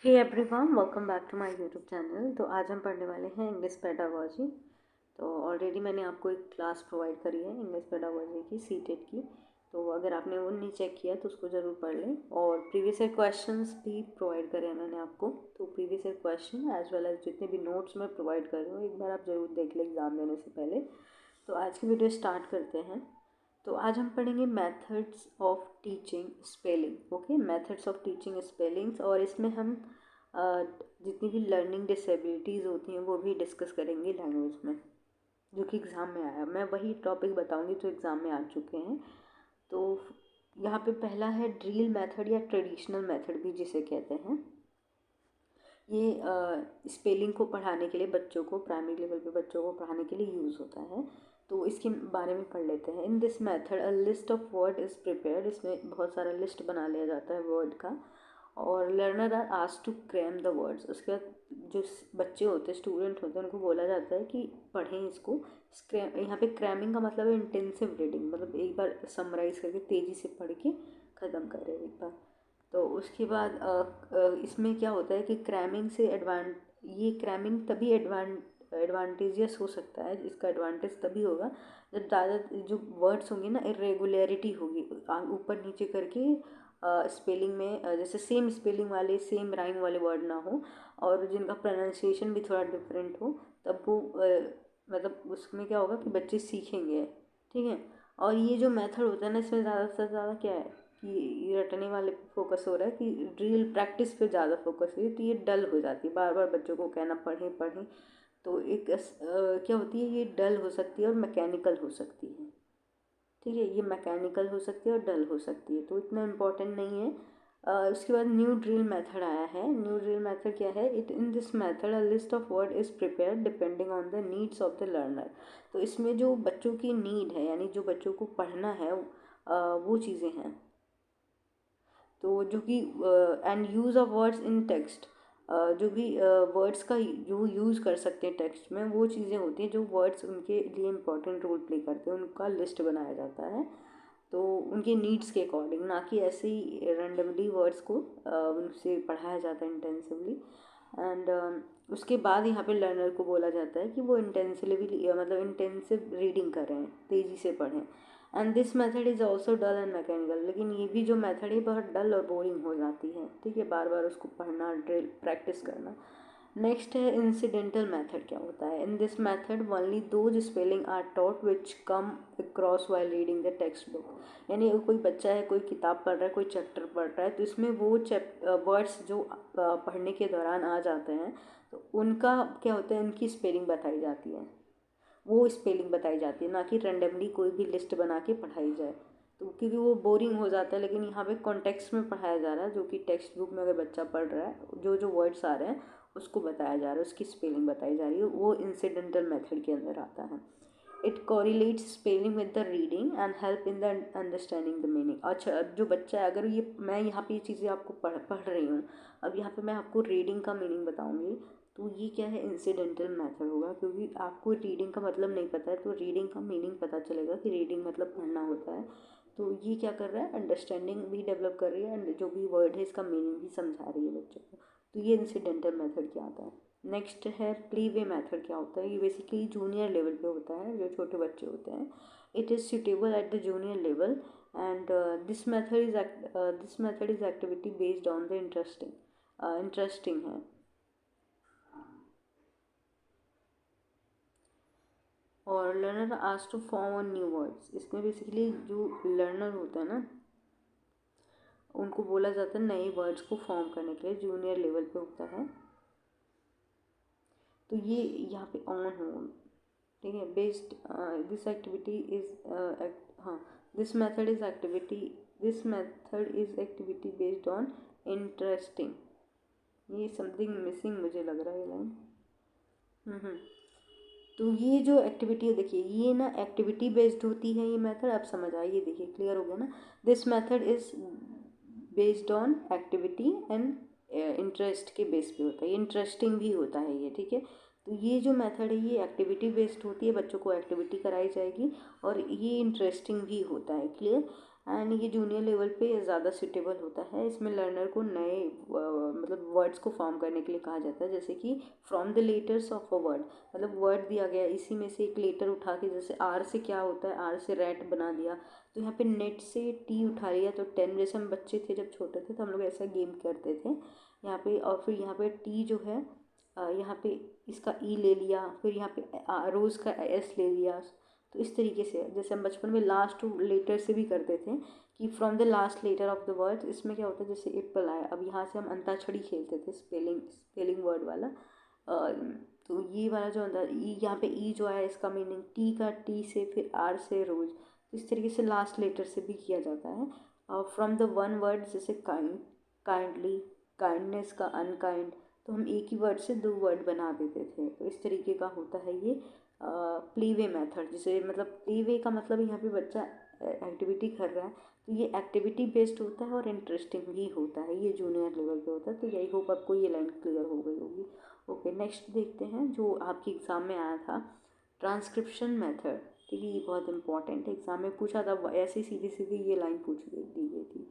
Hey everyone, welcome back to my YouTube channel. तो आज हम पढ़ने वाले हैं इंग्लिश पेडागोजी। तो ऑलरेडी मैंने आपको एक क्लास प्रोवाइड करी है इंग्लिश पेडागोजी की, सीटेट की। तो अगर आपने वो नहीं चेक किया तो उसको ज़रूर पढ़ लें। और प्रीवियस ईयर क्वेश्चंस भी प्रोवाइड करे हैं मैंने आपको। तो previous year question as well as जितने भी नोट्स मैं प्रोवाइड कर रही हूँ, एक बार आप ज़रूर देख लें एग्ज़ाम देने से पहले। तो आज की वीडियो स्टार्ट करते हैं। तो आज हम पढ़ेंगे methods of teaching spelling. Okay, methods of teaching spellings. और इसमें हम जितनी भी लर्निंग डिसेबिलिटीज़ होती हैं वो भी डिस्कस करेंगे लैंग्वेज में, जो कि एग्ज़ाम में आया। मैं वही टॉपिक बताऊंगी जो एग्ज़ाम में आ चुके हैं। तो यहाँ पे पहला है ड्रिल मेथड या ट्रेडिशनल मेथड भी जिसे कहते हैं। ये स्पेलिंग को पढ़ाने के लिए बच्चों को, प्राइमरी लेवल पे बच्चों को पढ़ाने के लिए यूज़ होता है। तो इसके बारे में पढ़ लेते हैं। इन this method a list of word is prepared. इसमें बहुत सारा लिस्ट बना लिया जाता है वर्ड का, और learner are asked to cram the words. उसके बाद जो बच्चे होते हैं, स्टूडेंट होते हैं, उनको बोला जाता है कि पढ़ें इसको। यहाँ पे क्रैमिंग का मतलब है इंटेंसिव रीडिंग, मतलब एक बार समराइज करके तेज़ी से पढ़ के ख़त्म करें एक बार। तो उसके बाद इसमें क्या होता है कि क्रैमिंग से ये क्रैमिंग तभी एडवांटेजियस हो सकता है, इसका एडवांटेज तभी होगा जब ज़्यादा जो वर्ड्स होंगे ना, इरेगुलरिटी होगी ऊपर नीचे करके स्पेलिंग में, जैसे सेम स्पेलिंग वाले सेम राइम वाले वर्ड ना हो, और जिनका प्रोनाउंसिएशन भी थोड़ा डिफरेंट हो, तब वो मतलब उसमें क्या होगा कि बच्चे सीखेंगे। ठीक है। और ये जो मेथड होता है ना, इसमें ज़्यादा से ज़्यादा क्या है कि रटने वाले पे फोकस हो रहा है, कि ड्रिल प्रैक्टिस पे ज़्यादा फोकस है। तो ये डल हो जाती है, बार बार बच्चों को कहना पढ़ें पढ़ें। तो एक क्या होती है, ये डल हो सकती है और मैकेनिकल हो सकती है। ठीक है, ये मैकेनिकल हो सकती है और डल हो सकती है, तो इतना इम्पोर्टेंट नहीं है। उसके बाद न्यू ड्रिल मेथड आया है। न्यू ड्रिल मेथड क्या है? It in this method a list of word is prepare depending on the needs of the learner. तो इसमें जो बच्चों की नीड है, यानी जो बच्चों को पढ़ना है, वो चीज़ें हैं। तो जो कि and use of words in text, जो भी वर्ड्स का जो यूज़ कर सकते हैं टेक्स्ट में, वो चीज़ें होती हैं जो वर्ड्स उनके लिए इम्पोर्टेंट रोल प्ले करते हैं, उनका लिस्ट बनाया जाता है। तो उनके नीड्स के अकॉर्डिंग, ना कि ऐसे ही रैंडमली वर्ड्स को उनसे पढ़ाया जाता है इंटेंसिवली। एंड उसके बाद यहाँ पे लर्नर को बोला जाता है कि वो इंटेंसिवली मतलब इंटेंसिव रीडिंग करें, तेज़ी से पढ़ें। And this method is also dull and mechanical. लेकिन ये भी जो मेथड है बहुत डल और बोरिंग हो जाती है। ठीक है, बार बार उसको पढ़ना, ड्रिल प्रैक्टिस करना। नेक्स्ट है इंसिडेंटल मेथड। क्या होता है? इन this method only those spelling are taught which come across while reading the text book. यानी कोई बच्चा है, कोई किताब पढ़ रहा है, कोई चैप्टर पढ़ रहा है, तो इसमें वो वर्ड्स जो पढ़ने के दौरान आ जाते हैं, तो उनका क्या होता है, उनकी स्पेलिंग बताई जाती है। वो स्पेलिंग बताई जाती है, ना कि रैंडमली कोई भी लिस्ट बना के पढ़ाई जाए। तो क्योंकि वो बोरिंग हो जाता है। लेकिन यहाँ पे कॉन्टेक्स्ट में पढ़ाया जा रहा है, जो कि टेक्स्ट बुक में अगर बच्चा पढ़ रहा है, जो जो वर्ड्स आ रहे हैं उसको बताया जा रहा है, उसकी स्पेलिंग बताई जा रही है, वो इंसिडेंटल मेथड के अंदर आता है। It correlates spelling with the reading and help in the understanding the meaning. अच्छा, अब जो बच्चा है, अगर ये मैं यहाँ पे ये चीज़ें आपको पढ़ रही हूँ, अब यहाँ पे मैं आपको रीडिंग का मीनिंग बताऊँगी, तो ये क्या है, इंसिडेंटल मेथड होगा। क्योंकि आपको रीडिंग का मतलब नहीं पता है, तो रीडिंग का मीनिंग पता चलेगा कि रीडिंग मतलब पढ़ना होता है। तो ये क्या कर रहा है, अंडरस्टैंडिंग भी डेवलप कर रही है, एंड जो भी वर्ड है इसका मीनिंग भी समझा रही है बच्चों को। तो ये इंसिडेंटल मेथड क्या आता है। नेक्स्ट है प्ले वे मेथड। क्या होता है? ये बेसिकली जूनियर लेवल पे होता है, जो छोटे बच्चे होते हैं। It is suitable at the junior level and this method is activity based on the interesting है। और learner ask to form on new words. इसमें बेसिकली जो लर्नर होता है ना, उनको बोला जाता है नए वर्ड्स को फॉर्म करने के लिए, जूनियर लेवल पे होता है। तो ये यहाँ पे ऑन हो, ठीक है। बेस्ड दिस एक्टिविटी इज हाँ, this method is activity based on interesting. ये समथिंग मिसिंग मुझे लग रहा है लाइन। तो ये जो एक्टिविटी है, देखिए ये ना एक्टिविटी बेस्ड होती है ये मेथड। आप समझ आइए, देखिए क्लियर हो गया ना। This method is based on activity and interest के बेस पे होता है, इंटरेस्टिंग भी होता है ये। ठीक है, तो ये जो मेथड है ये एक्टिविटी बेस्ड होती है, बच्चों को एक्टिविटी कराई जाएगी, और ये इंटरेस्टिंग भी होता है। क्लियर? एंड ये जूनियर लेवल पे ज़्यादा सूटेबल होता है। इसमें लर्नर को नए मतलब वर्ड्स को फॉर्म करने के लिए कहा जाता है, जैसे कि from the letters of a word, मतलब वर्ड दिया गया इसी में से एक लेटर उठा के, जैसे आर से क्या होता है, आर से रैट बना दिया, तो यहाँ पे नेट से टी उठा लिया तो 10, जैसे हम बच्चे थे जब छोटे थे तो हम लोग ऐसा गेम करते थे यहाँ पे। और फिर यहाँ पे टी जो है यहाँ पे इसका ई ले लिया, फिर यहाँ पे रोज़ का एस ले लिया। तो इस तरीके से जैसे हम बचपन में लास्ट टू लेटर से भी करते थे कि from the last letter of the word, इसमें क्या होता है जैसे एप्पल आया, अब यहाँ से हम अंताक्षरी खेलते थे स्पेलिंग वर्ड वाला। तो ये वाला जो अंदर ई, यहाँ पे ई जो आया इसका मीनिंग टी का, टी से फिर आर से रोज, तो इस तरीके से लास्ट लेटर से भी किया जाता है। फ्रॉम द वन वर्ड जैसे काइंड, काइंडली, काइंडनेस का अनकाइंड, तो हम एक ही वर्ड से दो वर्ड बना देते थे। तो इस तरीके का होता है ये प्ले वे मेथड, जिसे मतलब प्ले वे का मतलब यहाँ पे बच्चा एक्टिविटी कर रहा है, तो ये एक्टिविटी बेस्ड होता है और इंटरेस्टिंग भी होता है, ये जूनियर लेवल पे होता है। तो यही होप आपको ये लाइन क्लियर हो गई होगी। ओके, नेक्स्ट देखते हैं जो आपके एग्ज़ाम में आया था, ट्रांसक्रिप्शन मेथड। ठीक है, ये बहुत इंपॉर्टेंट है, एग्जाम में पूछा था, ऐसे सीधी सीधी ये लाइन दी गई थी।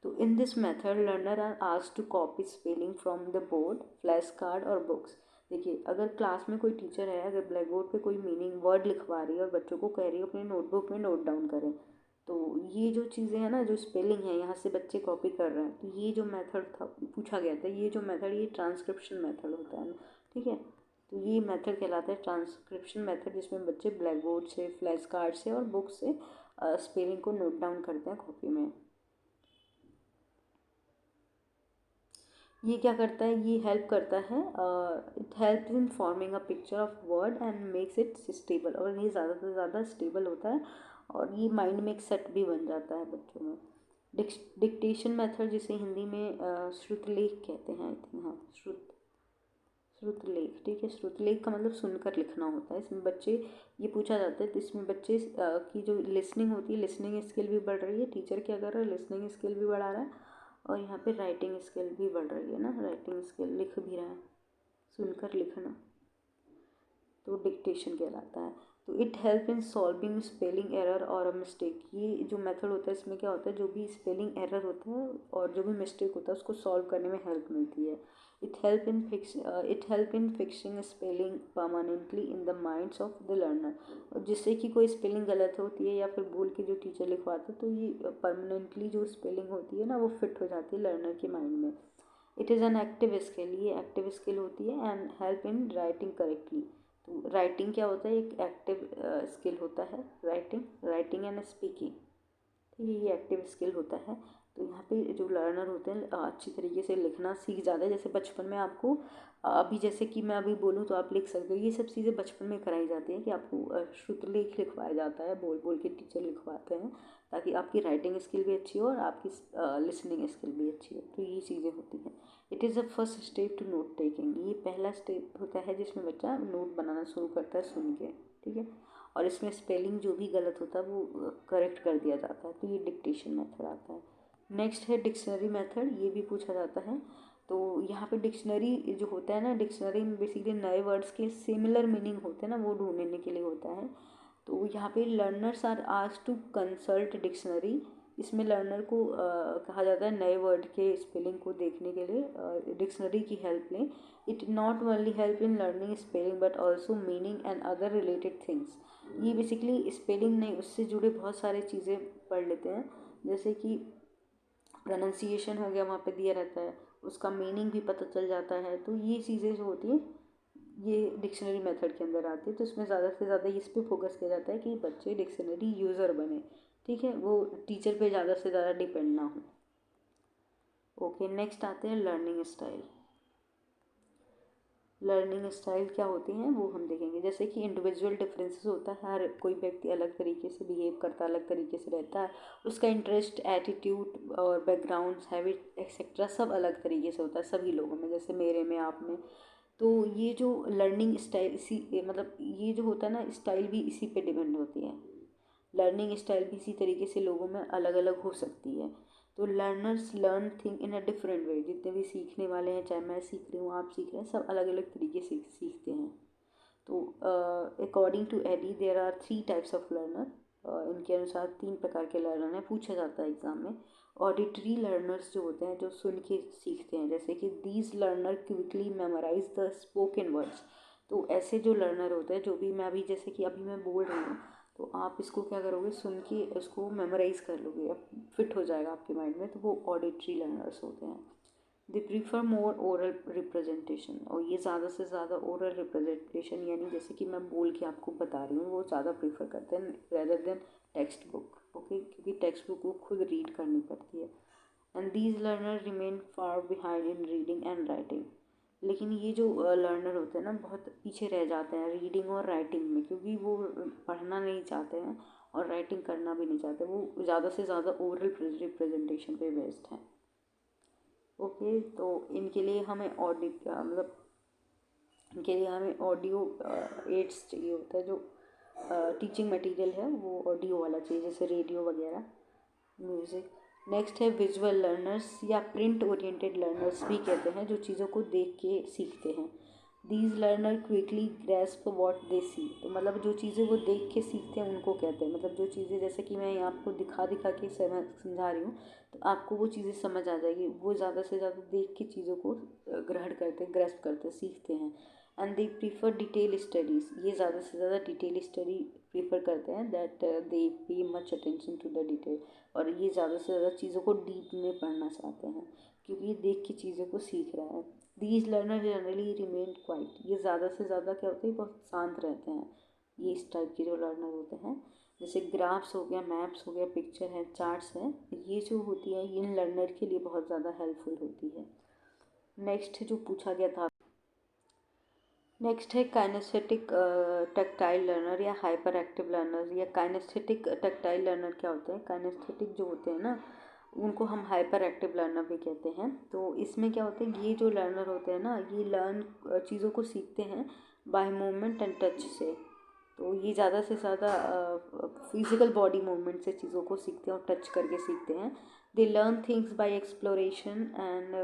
तो in this method learner are asked to copy spelling from the board, flash card और बुक्स। देखिए, अगर क्लास में कोई टीचर है, अगर ब्लैक बोर्ड पे कोई मीनिंग वर्ड लिखवा रही है और बच्चों को कह रही है अपने नोटबुक में नोट डाउन करें, तो ये जो चीज़ें हैं ना, जो स्पेलिंग है यहाँ से बच्चे कॉपी कर रहे हैं, तो ये जो मेथड था पूछा गया था, ये जो मेथड, ये ट्रांसक्रिप्शन मेथड होता है। ठीक है, तो ये मेथड कहलाता है ट्रांसक्रिप्शन मेथड, जिसमें बच्चे ब्लैक बोर्ड से, फ्लैश कार्ड से और बुक से स्पेलिंग को नोट डाउन करते हैं कॉपी में। ये क्या करता है, ये हेल्प करता है, it help in forming a picture of word and makes it stable, और ये ज़्यादा से ज़्यादा स्टेबल होता है और ये माइंड में एक सेट भी बन जाता है बच्चों में। डिक्टेशन मेथड, जिसे हिंदी में श्रुतलेख कहते हैं, आई थिंक, हाँ, श्रुतलेख। ठीक है, श्रुतलेख का मतलब सुनकर लिखना होता है। इसमें बच्चे, ये पूछा जाता है तो इसमें बच्चे की जो लिसनिंग होती है, लिसनिंग स्किल भी बढ़ रही है, टीचर क्या कर रहा है, लिसनिंग स्किल भी बढ़ा रहा है, और यहाँ पे राइटिंग स्किल भी बढ़ रही है ना, राइटिंग स्किल, लिख भी रहा है, सुनकर लिखना, तो डिक्टेशन कहलाता है। तो it help in solving spelling error और अ मिस्टेक। ये जो मेथड होता है इसमें क्या होता है, जो भी स्पेलिंग एरर होता है और जो भी मिस्टेक होता है उसको सॉल्व करने में हेल्प मिलती है। It help in fixing spelling permanently in the minds of the learner. जिससे कि कोई स्पेलिंग गलत होती है या फिर भूल के जो टीचर लिखवाते हैं, तो ये परमानेंटली जो स्पेलिंग होती है ना, वो फिट हो जाती है लर्नर के माइंड में। It is an active skill, ये एक्टिव स्किल होती है, and help in writing correctly. तो राइटिंग क्या होता है, एक एक्टिव स्किल होता है, राइटिंग एंड स्पीकिंग। ठीक है, ये एक्टिव स्किल होता है। तो यहाँ पे जो लर्नर होते हैं अच्छी तरीके से लिखना सीख जाते हैं। जैसे बचपन में आपको अभी, जैसे कि मैं अभी बोलूँ तो आप लिख सकते हो, ये सब चीज़ें बचपन में कराई जाती हैं कि आपको श्रुतलेख लिखवाया जाता है, बोल बोल के टीचर लिखवाते हैं, ताकि आपकी राइटिंग स्किल भी अच्छी हो और आपकी लिसनिंग स्किल भी अच्छी हो। तो ये चीज़ें होती हैं। It is the first step to note taking, ये पहला स्टेप होता है जिसमें बच्चा नोट बनाना शुरू करता है सुन के। ठीक है, और इसमें स्पेलिंग जो भी गलत होता है वो करेक्ट कर दिया जाता है। तो ये डिक्टेशन मेथड आता है। नेक्स्ट है डिक्शनरी मेथड, ये भी पूछा जाता है। तो यहाँ पे डिक्शनरी जो होता है ना, डिक्शनरी में बेसिकली नए वर्ड्स के सिमिलर मीनिंग होते हैं ना, वो ढूंढने के लिए होता है। तो यहाँ पे learners are asked to consult dictionary, इसमें लर्नर को कहा जाता है नए वर्ड के स्पेलिंग को देखने के लिए डिक्शनरी की हेल्प लें। It not only help in learning spelling but also meaning and other related things. ये बेसिकली स्पेलिंग नहीं, उससे जुड़े बहुत सारे चीज़ें पढ़ लेते हैं, जैसे कि प्रोनाउंसिएशन हो गया, वहाँ पे दिया रहता है, उसका मीनिंग भी पता चल जाता है। तो ये चीज़ें जो होती हैं ये डिक्शनरी मेथड के अंदर आती है। तो इसमें ज़्यादा से ज़्यादा इस पे फोकस किया जाता है कि बच्चे डिक्शनरी यूज़र बने। ठीक है, वो टीचर पे ज़्यादा से ज़्यादा डिपेंड ना हो। ओके, नेक्स्ट आते हैं लर्निंग स्टाइल। लर्निंग स्टाइल क्या होती हैं वो हम देखेंगे। जैसे कि इंडिविजुअल डिफरेंसेस होता है, हर कोई व्यक्ति अलग तरीके से बिहेव करता है, अलग तरीके से रहता है, उसका इंटरेस्ट, एटीट्यूड और बैकग्राउंड, हैबिट एक्सेट्रा सब अलग तरीके से होता है सभी लोगों में, जैसे मेरे में, आप में। तो ये जो लर्निंग स्टाइल इसी मतलब ये जो होता है ना, स्टाइल भी इसी पे डिपेंड होती है। लर्निंग स्टाइल भी इसी तरीके से लोगों में अलग अलग हो सकती है। तो learners learn thing in a different way, जितने भी सीखने वाले हैं, चाहे मैं सीख रही हूँ, आप सीख रहे हैं, सब अलग अलग तरीके से सीखते हैं। तो according to AD there are 3 types of learner. इनके अनुसार 3 प्रकार के लर्नर हैं, पूछा जाता है एग्ज़ाम में। ऑडिटरी लर्नर्स जो होते हैं, जो सुन के सीखते हैं, जैसे कि these learner quickly memorise the spoken words. तो ऐसे जो लर्नर होते हैं, जो भी मैं अभी जैसे कि अभी मैं बोल रही हूँ, तो आप इसको क्या करोगे, सुन के उसको मेमोराइज कर लोगे, अब फिट हो जाएगा आपके माइंड में, तो वो ऑडिटरी लर्नर्स होते हैं। They prefer more oral representation, और ये ज़्यादा से ज़्यादा ओरल रिप्रेजेंटेशन यानी जैसे कि मैं बोल के आपको बता रही हूँ, वो ज़्यादा प्रीफर करते हैं rather than text book. Okay, क्योंकि टेक्स्ट बुक वो खुद रीड करनी पड़ती है। And these learner remain far behind in reading and writing. लेकिन ये जो लर्नर होते हैं ना, बहुत पीछे रह जाते हैं रीडिंग और राइटिंग में, क्योंकि वो पढ़ना नहीं चाहते हैं और राइटिंग करना भी नहीं चाहते, वो ज़्यादा से ज़्यादा ओरल रिप्रेजेंटेशन पे बेस्ड हैं। ओके, तो इनके लिए हमें मतलब इनके लिए हमें ऑडियो एड्स चाहिए होता है, जो टीचिंग मटेरियल है वो ऑडियो वाला चाहिए, जैसे रेडियो वगैरह, म्यूज़िक। नेक्स्ट है विजुअल लर्नर्स या प्रिंट ओरिएंटेड लर्नर्स भी कहते हैं, जो चीज़ों को देख के सीखते हैं। These learner quickly grasp what they see, तो मतलब जो चीज़ें वो देख के सीखते हैं उनको कहते हैं, मतलब जो चीज़ें जैसे कि मैं यहाँ आपको दिखा दिखा के समझा रही हूँ, तो आपको वो चीज़ें समझ आ जाएगी। वो ज़्यादा से ज़्यादा देख के चीज़ों को ग्रहण करते, ग्रैस्प करते, सीखते हैं। And they prefer detail studies, ये ज़्यादा से ज़्यादा डिटेल स्टडी प्रीफर करते हैं, that they pay much attention to the detail, और ये ज़्यादा से ज़्यादा चीज़ों को डीप में पढ़ना चाहते हैं, क्योंकि ये देख के चीज़ों को सीख रहा है। These learner generally remain quite, ये ज़्यादा से ज़्यादा क्या होते हैं, बहुत शांत रहते हैं। ये इस टाइप के जो लर्नर होते हैं, जैसे ग्राफ्स हो गया, मैप्स हो गया, पिक्चर है, चार्ट्स हैं, ये जो होती है इन लर्नर के लिए बहुत ज़्यादा हेल्पफुल होती है। नेक्स्ट जो पूछा गया था, नेक्स्ट है काइनेस्थेटिक टैक्टाइल लर्नर या हाइपर एक्टिव लर्नर। या काइनेस्थेटिक टैक्टाइल लर्नर क्या होते हैं, काइनेस्थेटिक जो होते हैं ना, उनको हम हाइपर एक्टिव लर्नर भी कहते हैं। तो इसमें क्या होता है, ये जो लर्नर होते हैं ना, ये चीज़ों को सीखते हैं बाय मूवमेंट एंड टच से। तो ये ज़्यादा से ज़्यादा फिजिकल बॉडी मूवमेंट से चीज़ों को सीखते हैं और टच करके सीखते हैं। They learn things by exploration and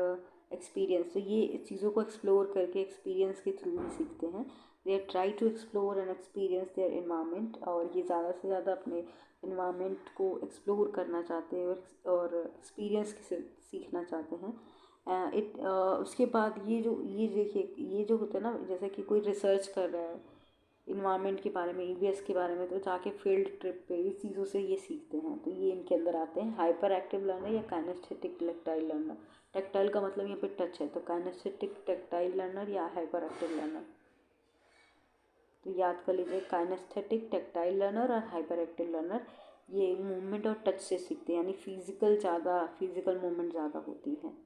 experience, तो ये चीज़ों को एक्सप्लोर करके एक्सपीरियंस के थ्रू ही सीखते हैं। They try to explore and experience their environment, और ये ज़्यादा से ज़्यादा अपने इन्वायरमेंट को एक्सप्लोर करना चाहते हैं और एक्सपीरियंस से सीखना चाहते हैं। उसके बाद ये देखिए, ये जो होता है ना, जैसे कि कोई रिसर्च कर रहा है इन्वायरमेंट के बारे में, ईवीएस के बारे में, तो जाके फील्ड ट्रिप पे इस चीज़ों से ये सीखते हैं, तो ये इनके अंदर आते हैं हाइपर एक्टिव लर्नर या काइनेस्थेटिक टैक्टाइल लर्नर। टैक्टाइल का मतलब यहाँ पे टच है, तो काइनेस्थेटिक टैक्टाइल लर्नर या हाइपर एक्टिव लर्नर। तो याद कर लीजिए, काइनेस्थेटिक टैक्टाइल लर्नर और हाइपर एक्टिव लर्नर, ये मूवमेंट और टच से सीखते हैं, यानी फिजिकल मूवमेंट ज़्यादा होती है।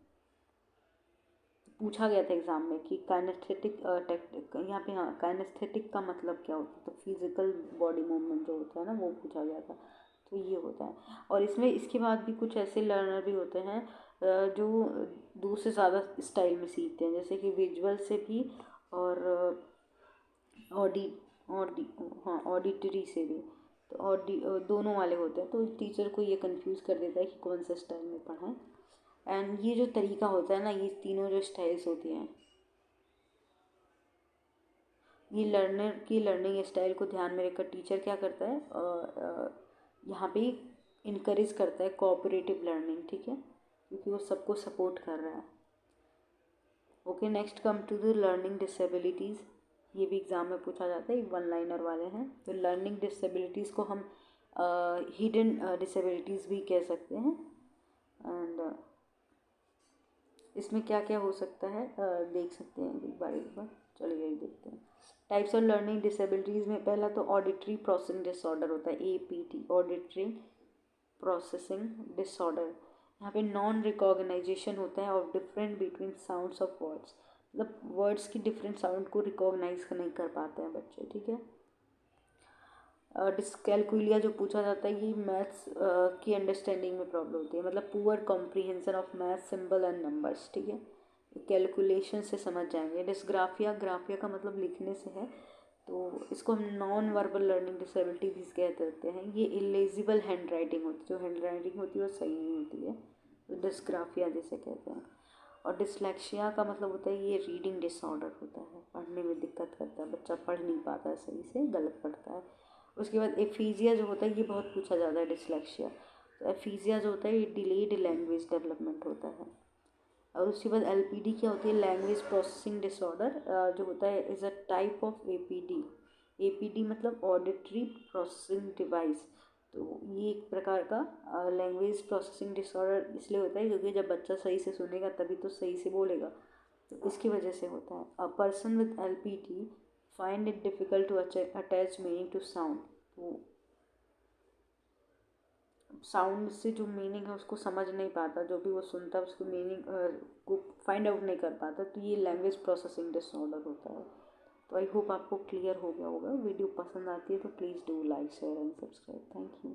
पूछा गया था एग्जाम में कि काइनेस्थेटिक यहाँ पे, हाँ, काइनेस्थेटिक का मतलब क्या होता है, तो फिजिकल बॉडी मूवमेंट जो होता है ना, वो पूछा गया था, तो ये होता है। और इसमें इसके बाद भी कुछ ऐसे लर्नर भी होते हैं जो 2 से ज़्यादा स्टाइल में सीखते हैं, जैसे कि विजुअल से भी और ऑडी ऑडी हाँ, ऑडिटरी से भी। तो दोनों वाले होते हैं, तो टीचर को ये कंफ्यूज कर देता है कि कौन सा स्टाइल में पढ़ाएं। एंड ये जो तरीका होता है ना, ये तीनों जो स्टाइल्स होती हैं, ये लर्नर की लर्निंग स्टाइल को ध्यान में रखकर टीचर क्या करता है, यहाँ पे इनकरेज करता है कोऑपरेटिव लर्निंग, ठीक है, क्योंकि वो सबको सपोर्ट कर रहा है। Okay, next come to the learning disabilities, ये भी एग्ज़ाम में पूछा जाता है, 1 लाइनर वाले हैं। तो लर्निंग डिसेबिलिटीज़ को हम हिडन डिसेबिलिटीज़ भी कह सकते हैं। एंड इसमें क्या क्या हो सकता है देख सकते हैं एक बार चलिए देखते हैं। टाइप्स ऑफ लर्निंग डिसेबिलिटीज़ में पहला तो ऑडिटरी प्रोसेसिंग डिसऑर्डर होता है, APD, ऑडिटरी प्रोसेसिंग डिसऑर्डर। यहाँ पे नॉन रिकॉग्नाइजेशन होता है और different between sounds of words, मतलब वर्ड्स की डिफरेंट साउंड को रिकॉग्नाइज नहीं कर पाते हैं बच्चे, ठीक है। डिसकैलकुलिया जो पूछा जाता है, ये मैथ्स की अंडरस्टैंडिंग में प्रॉब्लम होती है, मतलब poor comprehension of math symbol and numbers, ठीक है, कैलकुलेशन से समझ जाएंगे। डिस्ग्राफिया, ग्राफिया का मतलब लिखने से है, तो इसको हम नॉन वर्बल लर्निंग डिसेबिलिटी भी कहते हैं। ये इलेजिबल हैंड राइटिंग होती है, जो हैंड राइटिंग होती है वो सही नहीं होती है, तो डिस्ग्राफिया जिसे कहते हैं। और डिसलेक्सिया का मतलब होता है ये रीडिंग डिसऑर्डर होता है, पढ़ने में दिक्कत करता है, बच्चा पढ़ नहीं पाता है सही से, गलत पढ़ता है। उसके बाद एफीजिया जो होता है, ये बहुत पूछा जाता है डिसलेक्सिया। तो एफीजिया जो होता है ये डिलेड लैंग्वेज डेवलपमेंट होता है। और उसके बाद एलपीडी क्या होती है, लैंग्वेज प्रोसेसिंग डिसऑर्डर जो होता है is a type of APD. APD मतलब ऑडिटरी प्रोसेसिंग डिवाइस। तो ये एक प्रकार का लैंग्वेज प्रोसेसिंग डिसऑर्डर इसलिए होता है क्योंकि जब बच्चा सही से सुनेगा तभी तो सही से बोलेगा, तो इसकी वजह से होता है। A person with LPD find it difficult to attach meaning to sound. तो साउंड से जो मीनिंग है उसको समझ नहीं पाता, जो भी वो सुनता है उसको मीनिंग को फाइंड आउट नहीं कर पाता, तो ये लैंग्वेज प्रोसेसिंग डिसऑर्डर होता है। तो आई होप आपको क्लियर हो गया होगा। वीडियो पसंद आती है तो please do like share and subscribe. Thank you.